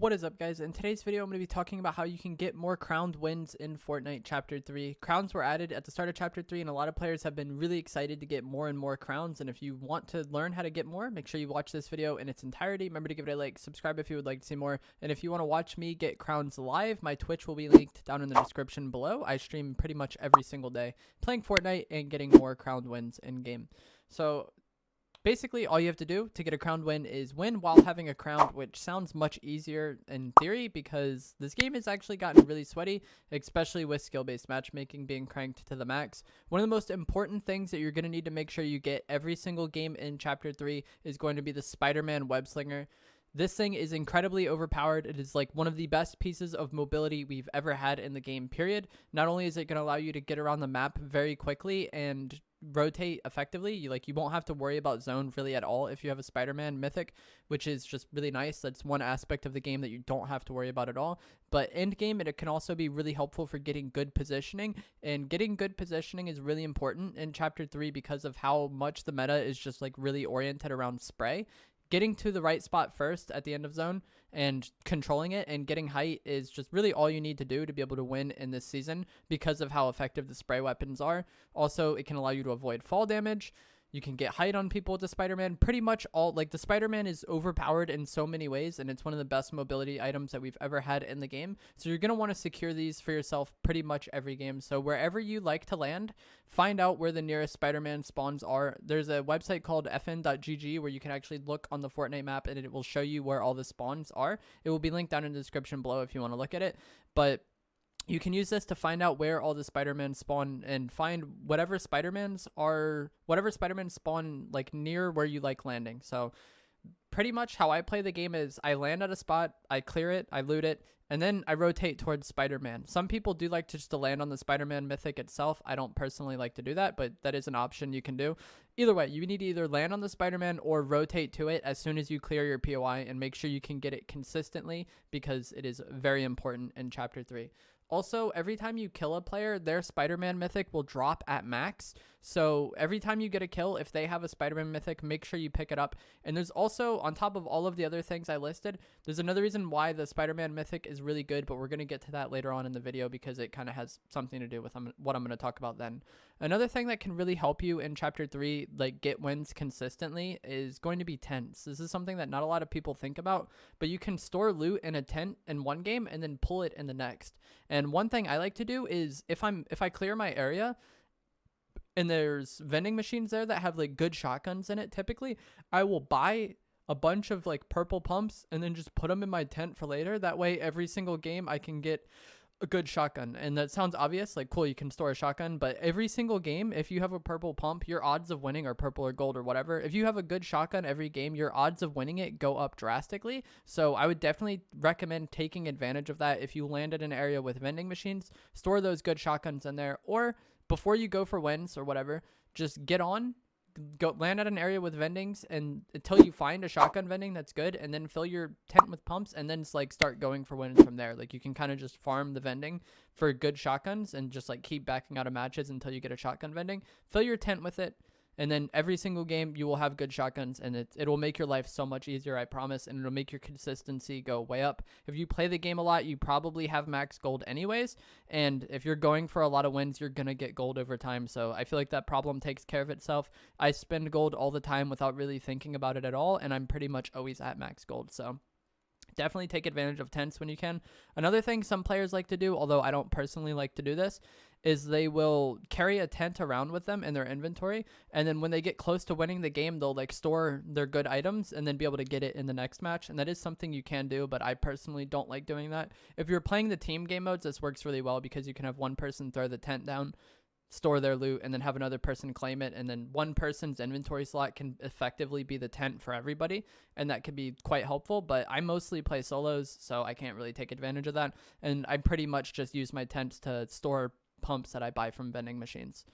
What is up, guys? In today's video, I'm going to be talking about how you can get more crowned wins in Fortnite Chapter 3. Crowns were added at the start of Chapter 3, and a lot of players have been really excited to get more and more crowns. And if you want to learn how to get more, make sure you watch this video in its entirety. Remember to give it a like, subscribe if you would like to see more. And if you want to watch me get crowns live, my Twitch will be linked down in the description below. I stream pretty much every single day playing Fortnite and getting more crowned wins in game. So basically, all you have to do to get a crowned win is win while having a crown, which sounds much easier in theory because this game has actually gotten really sweaty, especially with skill-based matchmaking being cranked to the max. One of the most important things that you're going to need to make sure you get every single game in Chapter 3 is going to be the Spider-Man web slinger. This thing is incredibly overpowered. It is like one of the best pieces of mobility we've ever had in the game, period. Not only is it going to allow you to get around the map very quickly and rotate effectively, you won't have to worry about zone really at all if you have a Spider-Man mythic, which is just really nice. That's one aspect of the game that you don't have to worry about at all. But Endgame, it can also be really helpful for getting good positioning, and getting good positioning is really important in Chapter 3 because of how much the meta is just like really oriented around spray. Getting to the right spot first at the end of zone and controlling it and getting height is just really all you need to do to be able to win in this season because of how effective the spray weapons are. Also, it can allow you to avoid fall damage. You can get height on people with the Spider-Man. Pretty much all, the Spider-Man is overpowered in so many ways, and it's one of the best mobility items that we've ever had in the game. So you're going to want to secure these for yourself pretty much every game. So wherever you like to land, find out where the nearest Spider-Man spawns are. There's a website called fn.gg where you can actually look on the Fortnite map, and it will show you where all the spawns are. It will be linked down in the description below if you want to look at it. But you can use this to find out where all the Spider-Man spawn and find whatever Spider-Man spawn like near where you like landing. So pretty much how I play the game is I land at a spot, I clear it, I loot it, and then I rotate towards Spider-Man. Some people do like to just land on the Spider-Man mythic itself. I don't personally like to do that, but that is an option you can do. Either way, you need to either land on the Spider-Man or rotate to it as soon as you clear your POI, and make sure you can get it consistently because it is very important in Chapter 3. Also, every time you kill a player, their Spider-Man mythic will drop at max. So every time you get a kill, if they have a Spider-Man mythic, make sure you pick it up. And there's also, on top of all of the other things I listed, there's another reason why the Spider-Man mythic is really good, but we're going to get to that later on in the video because it kind of has something to do with what I'm going to talk about then. Another thing that can really help you in Chapter 3, get wins consistently, is going to be tents. This is something that not a lot of people think about, but you can store loot in a tent in one game and then pull it in the next. And one thing I like to do is if I clear my area and there's vending machines there that have good shotguns in it, typically I will buy a bunch of purple pumps and then just put them in my tent for later. That way every single game I can get a good shotgun. And that sounds obvious, cool, you can store a shotgun, but every single game, if you have a purple pump, your odds of winning, or purple or gold or whatever, if you have a good shotgun every game, your odds of winning it go up drastically. So I would definitely recommend taking advantage of that. If you land in an area with vending machines, store those good shotguns in there, or before you go for wins or whatever, just go land at an area with vendings and until you find a shotgun vending that's good, and then fill your tent with pumps, and then just start going for wins from there. You can kind of just farm the vending for good shotguns and just keep backing out of matches until you get a shotgun vending. Fill your tent with it, and then every single game you will have good shotguns, and it will make your life so much easier, I promise, and it'll make your consistency go way up. If you play the game a lot, you probably have max gold anyways, and if you're going for a lot of wins, you're gonna get gold over time. So I feel like that problem takes care of itself. I spend gold all the time without really thinking about it at all, and I'm pretty much always at max gold. So definitely take advantage of tents when you can. Another thing some players like to do, although I don't personally like to do this, is they will carry a tent around with them in their inventory, and then when they get close to winning the game, they'll store their good items and then be able to get it in the next match. And that is something you can do, but I personally don't like doing that. If you're playing the team game modes, this works really well because you can have one person throw the tent down, store their loot, and then have another person claim it, and then one person's inventory slot can effectively be the tent for everybody, and that could be quite helpful. But I mostly play solos, so I can't really take advantage of that, and I pretty much just use my tents to store pumps that I buy from vending machines.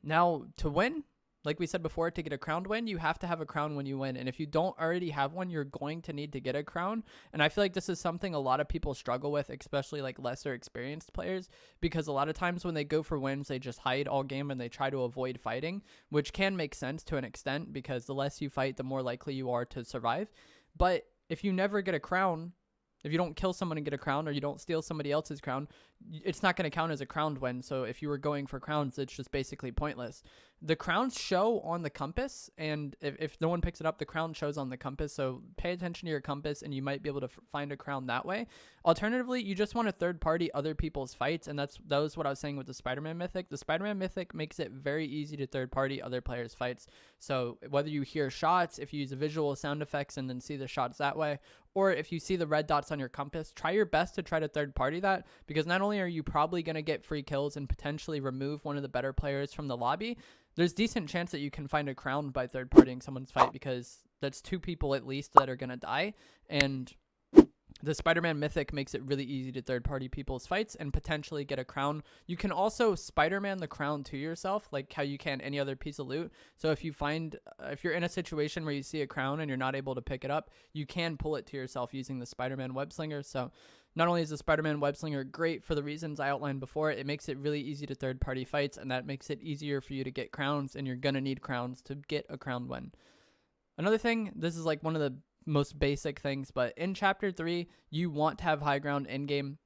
Now, to win, like we said before, to get a crowned win, you have to have a crown when you win. And if you don't already have one, you're going to need to get a crown. And I feel like this is something a lot of people struggle with, especially lesser experienced players, because a lot of times when they go for wins, they just hide all game and they try to avoid fighting, which can make sense to an extent because the less you fight, the more likely you are to survive. But if you never get a crown, If you don't kill someone and get a crown, or you don't steal somebody else's crown, it's not going to count as a crowned win. So if you were going for crowns, it's just basically pointless. The crowns show on the compass, and if no one picks it up, the crown shows on the compass. So pay attention to your compass, and you might be able to find a crown that way. Alternatively, you just want to third party other people's fights, and that was what I was saying with the Spider-Man Mythic. The Spider-Man Mythic makes it very easy to third party other players' fights. So whether you hear shots, if you use a visual sound effects and then see the shots that way, or if you see the red dots on your compass, try your best to try to third party that, because not only are you probably going to get free kills and potentially remove one of the better players from the lobby, there's decent chance that you can find a crown by third partying someone's fight, because that's 2 people at least that are going to die. And the Spider-Man Mythic makes it really easy to third-party people's fights and potentially get a crown. You can also Spider-Man the crown to yourself, like how you can any other piece of loot. So if you're in a situation where you see a crown and you're not able to pick it up, you can pull it to yourself using the Spider-Man web slinger. So not only is the Spider-Man web slinger great for the reasons I outlined before, it makes it really easy to third-party fights, and that makes it easier for you to get crowns, and you're going to need crowns to get a crown win. Another thing, this is like one of the most basic things, but in chapter 3 you want to have high ground in game.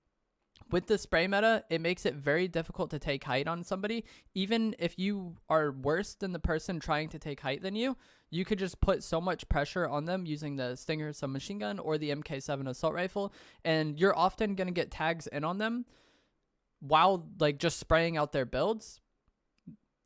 With the spray meta, it makes it very difficult to take height on somebody. Even if you are worse than the person trying to take height than you, you could just put so much pressure on them using the Stinger submachine gun or the MK7 assault rifle, and you're often going to get tags in on them while like just spraying out their builds.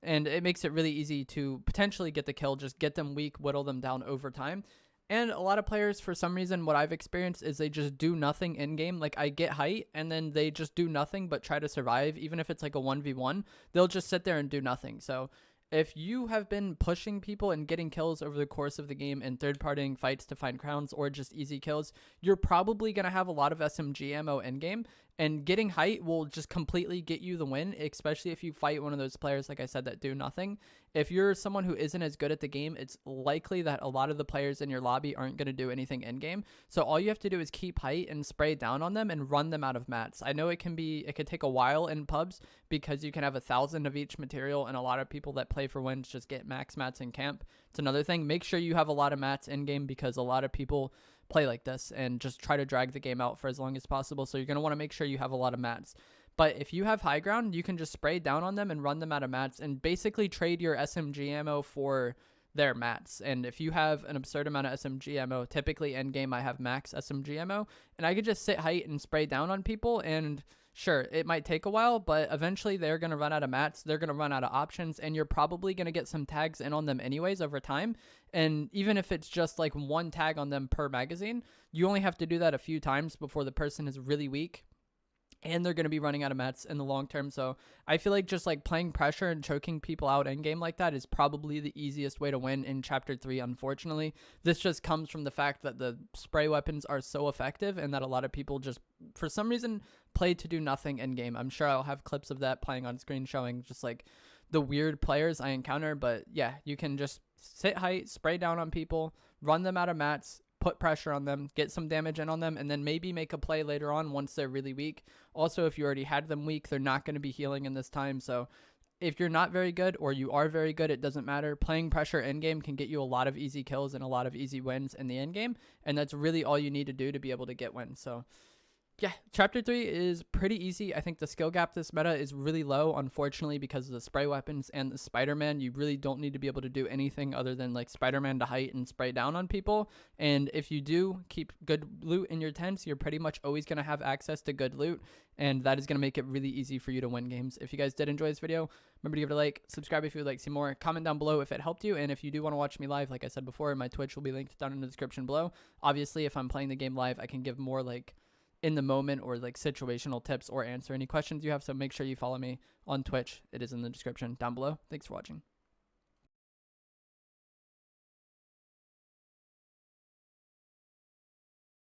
And it makes it really easy to potentially get the kill, just get them weak, whittle them down over time. And a lot of players, for some reason, what I've experienced is they just do nothing in game. Like, I get height, and then they just do nothing but try to survive. Even if it's like a 1v1, they'll just sit there and do nothing. So if you have been pushing people and getting kills over the course of the game and third-partying fights to find crowns or just easy kills, you're probably going to have a lot of SMG ammo in game. And getting height will just completely get you the win, especially if you fight one of those players, like I said, that do nothing. If you're someone who isn't as good at the game, it's likely that a lot of the players in your lobby aren't going to do anything in-game. So all you have to do is keep height and spray down on them and run them out of mats. I know it could take a while in pubs because you can have 1,000 of each material, and a lot of people that play for wins just get max mats in camp. It's another thing. Make sure you have a lot of mats in-game, because a lot of people play like this and just try to drag the game out for as long as possible. So you're going to want to make sure you have a lot of mats. But if you have high ground, you can just spray down on them and run them out of mats and basically trade your SMG ammo for their mats. And if you have an absurd amount of SMG ammo, typically end game I have max SMG ammo, and I could just sit height and spray down on people, and sure, it might take a while, but eventually they're going to run out of mats, they're going to run out of options, and you're probably going to get some tags in on them anyways over time. And even if it's just like 1 tag on them per magazine, you only have to do that a few times before the person is really weak, and they're going to be running out of mats in the long term. So I feel like just like playing pressure and choking people out in game like that is probably the easiest way to win in chapter 3. Unfortunately, this just comes from the fact that the spray weapons are so effective, and that a lot of people just for some reason play to do nothing in game. I'm sure I'll have clips of that playing on screen showing just like the weird players I encounter. But yeah, you can just sit height, spray down on people, run them out of mats, put pressure on them, get some damage in on them, and then maybe make a play later on once they're really weak. Also, if you already had them weak, they're not going to be healing in this time. So if you're not very good or you are very good, it doesn't matter. Playing pressure in game can get you a lot of easy kills and a lot of easy wins in the end game, and that's really all you need to do to be able to get wins. So yeah, chapter 3 is pretty easy. I think the skill gap this meta is really low, unfortunately, because of the spray weapons and the Spider-Man. You really don't need to be able to do anything other than like Spider-Man to height and spray down on people. And if you do keep good loot in your tents, you're pretty much always going to have access to good loot, and that is going to make it really easy for you to win games. If you guys did enjoy this video, remember to give it a like, subscribe if you would like to see more, comment down below if it helped you, and if you do want to watch me live, like I said before, my Twitch will be linked down in the description below. Obviously, if I'm playing the game live, I can give more like in the moment or like situational tips or answer any questions you have, so make sure you follow me on Twitch. It is in the description down below. Thanks for watching.